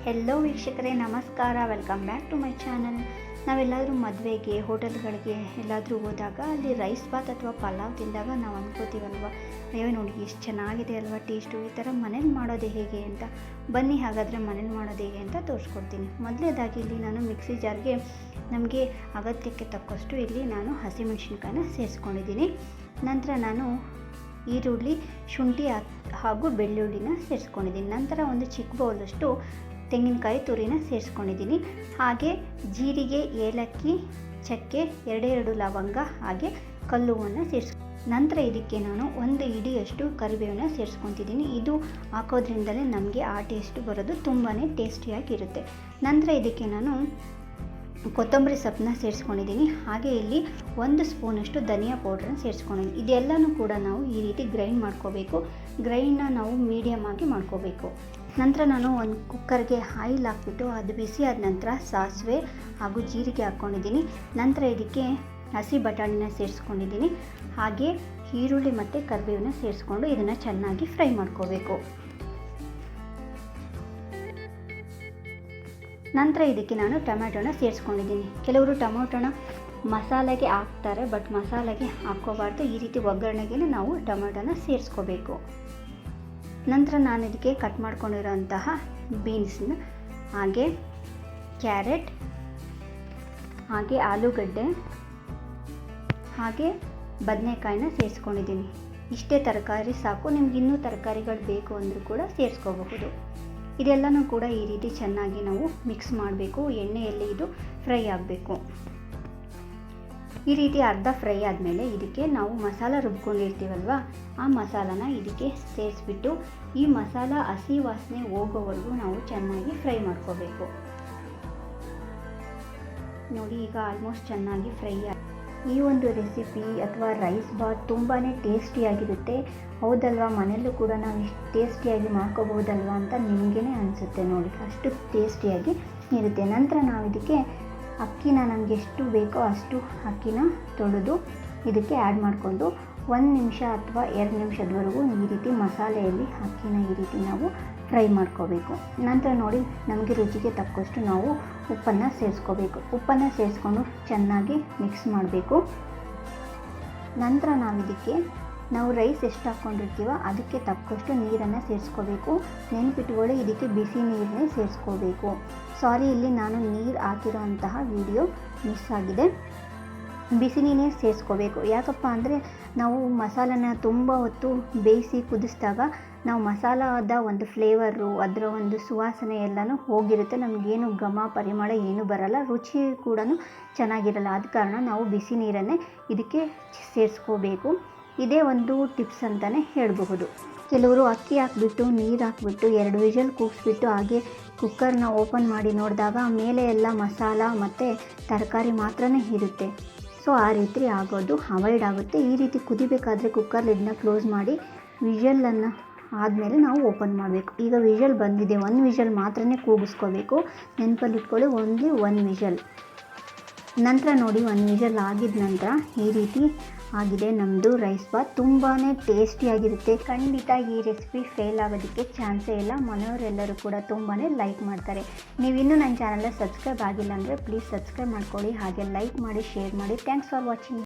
Hello ವೀಕ್ಷಕರೇ, ನಮಸ್ಕಾರ. Welcome back to my channel. ನಾವೆಲ್ಲಾದರೂ ಮದುವೆಗೆ, ಹೋಟೆಲ್ಗಳಿಗೆ ಎಲ್ಲಾದರೂ ಹೋದಾಗ ಅಲ್ಲಿ ರೈಸ್ ಬಾತ್ ಅಥವಾ ಪಲಾವ್ ತಿಂದಾಗ ನಾವು ಅಂದ್ಕೋತೀವಲ್ವ, ಅಯ್ಯೋ ನೋಡಿ ಎಷ್ಟು ಚೆನ್ನಾಗಿದೆ ಅಲ್ವಾ ಟೇಸ್ಟು, ಈ ಥರ ಮನೇಲಿ ಮಾಡೋದು ಹೇಗೆ ಅಂತ. ಬನ್ನಿ ಹಾಗಾದರೆ ಮನೇಲಿ ಮಾಡೋದು ಹೇಗೆ ಅಂತ ತೋರಿಸ್ಕೊಡ್ತೀನಿ. ಮೊದಲನೇದಾಗಿ ಇಲ್ಲಿ ನಾನು ಮಿಕ್ಸಿ ಜಾರ್ಗೆ ನಮಗೆ ಅಗತ್ಯಕ್ಕೆ ತಕ್ಕಷ್ಟು ಇಲ್ಲಿ ನಾನು ಹಸಿಮೆಣಸಿನ್ಕಾಯಿನ ಸೇರಿಸ್ಕೊಂಡಿದ್ದೀನಿ. ನಂತರ ನಾನು ಈರುಳ್ಳಿ, ಶುಂಠಿ ಹಾಗೂ ಬೆಳ್ಳುಳ್ಳಿನ ಸೇರಿಸ್ಕೊಂಡಿದ್ದೀನಿ. ನಂತರ ಒಂದು ಚಿಕ್ಕ ಬೌಲಷ್ಟು ತೆಂಗಿನಕಾಯಿ ತುರಿನ ಸೇರಿಸ್ಕೊಂಡಿದ್ದೀನಿ. ಹಾಗೆ ಜೀರಿಗೆ, ಏಲಕ್ಕಿ, ಚಕ್ಕೆ, ಎರಡೇ ಲವಂಗ ಹಾಗೆ ಕಲ್ಲುವನ್ನು ನಂತರ ಇದಕ್ಕೆ ನಾನು ಒಂದು ಇಡಿಯಷ್ಟು ಕರಿಬೇವನ್ನ ಸೇರಿಸ್ಕೊತಿದ್ದೀನಿ. ಇದು ಹಾಕೋದ್ರಿಂದಲೇ ನಮಗೆ ಆ ಟೇಸ್ಟು ಬರೋದು ತುಂಬಾ ಟೇಸ್ಟಿಯಾಗಿರುತ್ತೆ. ನಂತರ ಇದಕ್ಕೆ ನಾನು ಕೊತ್ತಂಬರಿ ಸೊಪ್ಪನ್ನ ಸೇರಿಸ್ಕೊಂಡಿದ್ದೀನಿ. ಹಾಗೆ ಇಲ್ಲಿ 1 ಸ್ಪೂನಷ್ಟು ಧನಿಯಾ ಪೌಡ್ರನ್ನ ಸೇರಿಸ್ಕೊಂಡಿದ್ದೀನಿ. ಇದೆಲ್ಲನೂ ಕೂಡ ನಾವು ಈ ರೀತಿ ಗ್ರೈಂಡ್ ಮಾಡ್ಕೋಬೇಕು. ಗ್ರೈಂಡ್ನ ನಾವು ಮೀಡಿಯಮ್ ಆಗಿ ಮಾಡ್ಕೋಬೇಕು. ನಂತರ ನಾನು ಒಂದು ಕುಕ್ಕರ್ಗೆ ಆಯಿಲ್ ಹಾಕ್ಬಿಟ್ಟು ಅದು ಬಿಸಿ ಆದ ನಂತರ ಸಾಸಿವೆ ಹಾಗೂ ಜೀರಿಗೆ ಹಾಕ್ಕೊಂಡಿದ್ದೀನಿ. ನಂತರ ಇದಕ್ಕೆ ಹಸಿ ಬಟಾಣಿನ ಸೇರಿಸ್ಕೊಂಡಿದ್ದೀನಿ. ಹಾಗೆ ಈರುಳ್ಳಿ ಮತ್ತು ಕರಿಬೇವನ್ನ ಸೇರಿಸ್ಕೊಂಡು ಇದನ್ನು ಚೆನ್ನಾಗಿ ಫ್ರೈ ಮಾಡ್ಕೋಬೇಕು. ನಂತರ ಇದಕ್ಕೆ ನಾನು ಟೊಮ್ಯಾಟೋನ ಸೇರಿಸ್ಕೊಂಡಿದ್ದೀನಿ. ಕೆಲವರು ಟೊಮ್ಯಾಟೋನ ಮಸಾಲೆಗೆ ಹಾಕ್ತಾರೆ, ಬಟ್ ಮಸಾಲೆಗೆ ಹಾಕ್ಕೋಬಾರ್ದು. ಈ ರೀತಿ ಒಗ್ಗರಣೆಗೆ ನಾವು ಟೊಮ್ಯಾಟೋನ ಸೇರಿಸ್ಕೋಬೇಕು. ನಂತರ ನಾನು ಇದಕ್ಕೆ ಕಟ್ ಮಾಡ್ಕೊಂಡಿರೋಂತಹ ಬೀನ್ಸ್ನ, ಹಾಗೆ ಕ್ಯಾರೆಟ್, ಹಾಗೆ ಆಲೂಗಡ್ಡೆ, ಹಾಗೆ ಬದನೆಕಾಯಿನ ಸೇರಿಸ್ಕೊಂಡಿದ್ದೀನಿ. ಇಷ್ಟೇ ತರಕಾರಿ ಸಾಕು. ನಿಮ್ಗೆ ಇನ್ನೂ ತರಕಾರಿಗಳು ಬೇಕು ಅಂದರೂ ಕೂಡ ಸೇರಿಸ್ಕೋಬಹುದು. ಇದೆಲ್ಲನೂ ಕೂಡ ಈ ರೀತಿ ಚೆನ್ನಾಗಿ ನಾವು ಮಿಕ್ಸ್ ಮಾಡಬೇಕು. ಎಣ್ಣೆಯಲ್ಲಿ ಇದು ಫ್ರೈ ಆಗಬೇಕು. ಈ ರೀತಿ ಅರ್ಧ ಫ್ರೈ ಆದಮೇಲೆ ಇದಕ್ಕೆ ನಾವು ಮಸಾಲ ರುಬ್ಕೊಂಡಿರ್ತೀವಲ್ವ, ಆ ಮಸಾಲಾನ ಇದಕ್ಕೆ ಸೇರಿಸ್ಬಿಟ್ಟು ಈ ಮಸಾಲ ಹಸಿ ವಾಸನೆ ಹೋಗೋವರೆಗೂ ನಾವು ಚೆನ್ನಾಗಿ ಫ್ರೈ ಮಾಡ್ಕೋಬೇಕು. ನೋಡಿ, ಈಗ ಆಲ್ಮೋಸ್ಟ್ ಚೆನ್ನಾಗಿ ಫ್ರೈ ಈ ಒಂದು ರೆಸಿಪಿ ಅಥವಾ ರೈಸ್ ಬಾತ್ ತುಂಬಾ ಟೇಸ್ಟಿಯಾಗಿರುತ್ತೆ. ಹೌದಲ್ವಾ, ಮನೆಯಲ್ಲೂ ಕೂಡ ನಾವು ಇಷ್ಟು ಟೇಸ್ಟಿಯಾಗಿ ಮಾಡ್ಕೋಬೋದಲ್ವ ಅಂತ ನಿಮಗೇ ಅನಿಸುತ್ತೆ. ನೋಡಿ, ಅಷ್ಟು ಟೇಸ್ಟಿಯಾಗಿ ಇರುತ್ತೆ. ನಂತರ ನಾವು ಇದಕ್ಕೆ ಅಕ್ಕಿನ ನಮಗೆ ಎಷ್ಟು ಬೇಕೋ ಅಷ್ಟು ಅಕ್ಕಿನ ತೊಳೆದು ಇದಕ್ಕೆ ಆ್ಯಡ್ ಮಾಡಿಕೊಂಡು 1 ನಿಮಿಷ ಅಥವಾ 2 ನಿಮಿಷದವರೆಗೂ ಈ ರೀತಿ ಮಸಾಲೆಯಲ್ಲಿ ಅಕ್ಕಿನ ಈ ರೀತಿ ನಾವು ಫ್ರೈ ಮಾಡ್ಕೋಬೇಕು. ನಂತರ ನೋಡಿ, ನಮಗೆ ರುಚಿಗೆ ತಕ್ಕಷ್ಟು ನಾವು ಉಪ್ಪನ್ನು ಸೇರಿಸ್ಕೋಬೇಕು. ಉಪ್ಪನ್ನು ಸೇರಿಸ್ಕೊಂಡು ಚೆನ್ನಾಗಿ ಮಿಕ್ಸ್ ಮಾಡಬೇಕು. ನಂತರ ನಾವು ರೈಸ್ ಎಷ್ಟು ಹಾಕ್ಕೊಂಡಿರ್ತೀವೋ ಅದಕ್ಕೆ ತಕ್ಕಷ್ಟು ನೀರನ್ನು ಸೇರಿಸ್ಕೋಬೇಕು. ನೆನಪಿಟ್ಕೊಳ್ಳಿ, ಇದಕ್ಕೆ ಬಿಸಿ ನೀರನ್ನೇ ಸೇರಿಸ್ಕೋಬೇಕು. ಸಾರಿ, ಇಲ್ಲಿ ನಾನು ನೀರು ಹಾಕಿರೋಂತಹ ವಿಡಿಯೋ ಮಿಸ್ ಆಗಿದೆ. ಬಿಸಿ ನೀರೇ ಸೇರಿಸ್ಕೋಬೇಕು. ಯಾಕಪ್ಪ ಅಂದರೆ ನಾವು ಮಸಾಲನ ತುಂಬ ಹೊತ್ತು ಬೇಯಿಸಿ ಕುದಿಸಿದಾಗ ನಾವು ಮಸಾಲದ ಒಂದು ಫ್ಲೇವರು, ಅದರ ಒಂದು ಸುವಾಸನೆ ಎಲ್ಲನೂ ಹೋಗಿರುತ್ತೆ. ನಮಗೇನು ಘಮ ಪರಿಮಳ ಏನೂ ಬರಲ್ಲ, ರುಚಿ ಕೂಡ ಚೆನ್ನಾಗಿರಲ್ಲ. ಆದ ಕಾರಣ ನಾವು ಬಿಸಿ ನೀರನ್ನೇ ಇದಕ್ಕೆ ಸೇರಿಸ್ಕೋಬೇಕು. ಇದೇ ಒಂದು ಟಿಪ್ಸ್ ಅಂತಲೇ ಹೇಳಬಹುದು. ಕೆಲವರು ಅಕ್ಕಿ ಹಾಕ್ಬಿಟ್ಟು ನೀರು ಹಾಕ್ಬಿಟ್ಟು 2 ವಿಷಲ್ ಕೂಗಿಸ್ಬಿಟ್ಟು ಹಾಗೆ ಕುಕ್ಕರ್ನ ಓಪನ್ ಮಾಡಿ ನೋಡಿದಾಗ ಮೇಲೆ ಎಲ್ಲ ಮಸಾಲ ಮತ್ತು ತರಕಾರಿ ಮಾತ್ರನೇ ಇರುತ್ತೆ. ಸೊ ಆ ರೀತಿ ಆಗೋದು ಅವಾಯ್ಡ್ ಆಗುತ್ತೆ. ಈ ರೀತಿ ಕುದಿಬೇಕಾದ್ರೆ ಕುಕ್ಕರ್ ಲಿಡ್ನ ಕ್ಲೋಸ್ ಮಾಡಿ ವಿಷಲನ್ನು ಆದಮೇಲೆ ನಾವು ಓಪನ್ ಮಾಡಬೇಕು. ಈಗ ವಿಷಲ್ ಬಂದಿದೆ, 1 ವಿಷಲ್ ಮಾತ್ರನೇ ಕೂಗಿಸ್ಕೋಬೇಕು. ನೆನಪಲ್ಲಿ ಇಟ್ಕೊಳ್ಳಿ, ಓನ್ಲಿ 1 ವಿಷಲ್. ನಂತರ ನೋಡಿ, 1 ವಿಷಲ್ ಆಗಿದ ನಂತರ ಈ ರೀತಿ ಆಗಿದೆ ನಮ್ಮದು ರೈಸ್ ಬಾತ್. ತುಂಬಾ ಟೇಸ್ಟಿಯಾಗಿರುತ್ತೆ. ಖಂಡಿತ ಈ ರೆಸಿಪಿ ಫೇಲ್ ಆಗೋದಕ್ಕೆ ಚಾನ್ಸೇ ಇಲ್ಲ. ಮನೆಯವರೆಲ್ಲರೂ ಕೂಡ ತುಂಬಾ ಲೈಕ್ ಮಾಡ್ತಾರೆ. ನೀವಿನ್ನೂ ನನ್ನ ಚಾನಲ್ನ ಸಬ್ಸ್ಕ್ರೈಬ್ ಆಗಿಲ್ಲ ಅಂದರೆ ಪ್ಲೀಸ್ ಸಬ್ಸ್ಕ್ರೈಬ್ ಮಾಡ್ಕೊಳ್ಳಿ. ಹಾಗೆ ಲೈಕ್ ಮಾಡಿ, ಶೇರ್ ಮಾಡಿ. Thanks for watching.